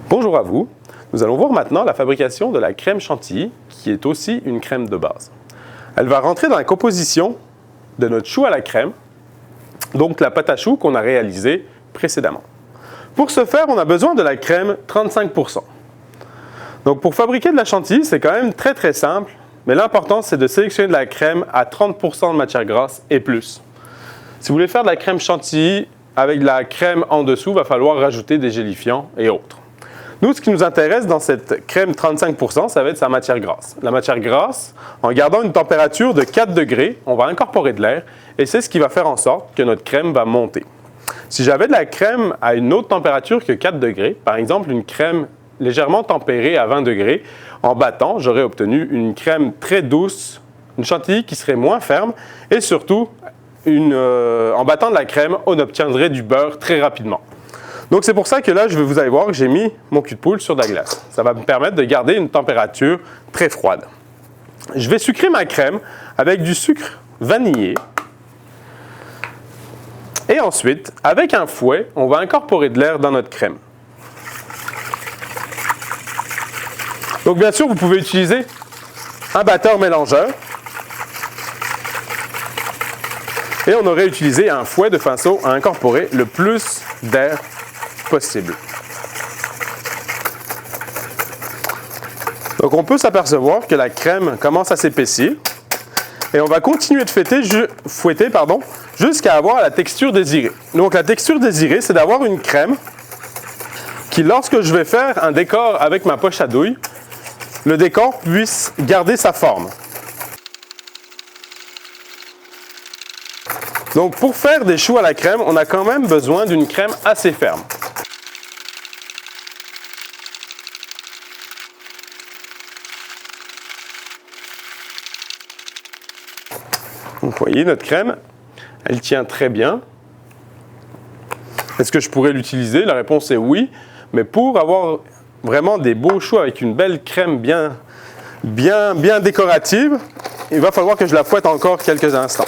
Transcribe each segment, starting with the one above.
Bonjour à vous, nous allons voir maintenant la fabrication de la crème chantilly qui est aussi une crème de base. Elle va rentrer dans la composition de notre chou à la crème, donc la pâte à choux qu'on a réalisée précédemment. Pour ce faire, on a besoin de la crème 35%. Donc pour fabriquer de la chantilly, c'est quand même très simple, mais l'important c'est de sélectionner de la crème à 30% de matière grasse et plus. Si vous voulez faire de la crème chantilly avec de la crème en dessous, il va falloir rajouter des gélifiants et autres. Nous, ce qui nous intéresse dans cette crème 35%, ça va être sa matière grasse. La matière grasse, en gardant une température de 4 degrés, on va incorporer de l'air et c'est ce qui va faire en sorte que notre crème va monter. Si j'avais de la crème à une autre température que 4 degrés, par exemple une crème légèrement tempérée à 20 degrés, en battant, j'aurais obtenu une crème très douce, une chantilly qui serait moins ferme et surtout, en battant de la crème, on obtiendrait du beurre très rapidement. Donc c'est pour ça que là, vous allez voir que j'ai mis mon cul de poule sur de la glace. Ça va me permettre de garder une température très froide. Je vais sucrer ma crème avec du sucre vanillé. Et ensuite, avec un fouet, on va incorporer de l'air dans notre crème. Donc bien sûr, vous pouvez utiliser un batteur mélangeur. Et on aurait utilisé un fouet de façon à incorporer le plus d'air possible. Donc on peut s'apercevoir que la crème commence à s'épaissir et on va continuer de fouetter jusqu'à avoir la texture désirée. Donc la texture désirée, c'est d'avoir une crème qui, lorsque je vais faire un décor avec ma poche à douille, le décor puisse garder sa forme. Donc pour faire des choux à la crème, on a quand même besoin d'une crème assez ferme. Donc, vous voyez, notre crème, elle tient très bien. Est-ce que je pourrais l'utiliser? La réponse est oui. Mais pour avoir vraiment des beaux choux avec une belle crème bien décorative, il va falloir que je la fouette encore quelques instants.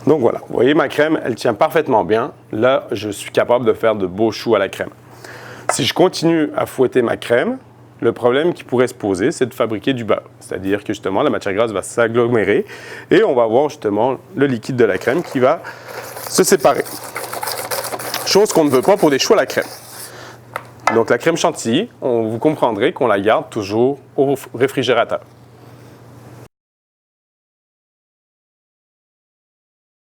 Donc voilà, vous voyez ma crème, elle tient parfaitement bien. Là, je suis capable de faire de beaux choux à la crème. Si je continue à fouetter ma crème, le problème qui pourrait se poser, c'est de fabriquer du beurre. C'est-à-dire que justement, la matière grasse va s'agglomérer et on va avoir justement le liquide de la crème qui va se séparer. Chose qu'on ne veut pas pour des choux à la crème. Donc la crème chantilly, vous comprendrez qu'on la garde toujours au réfrigérateur.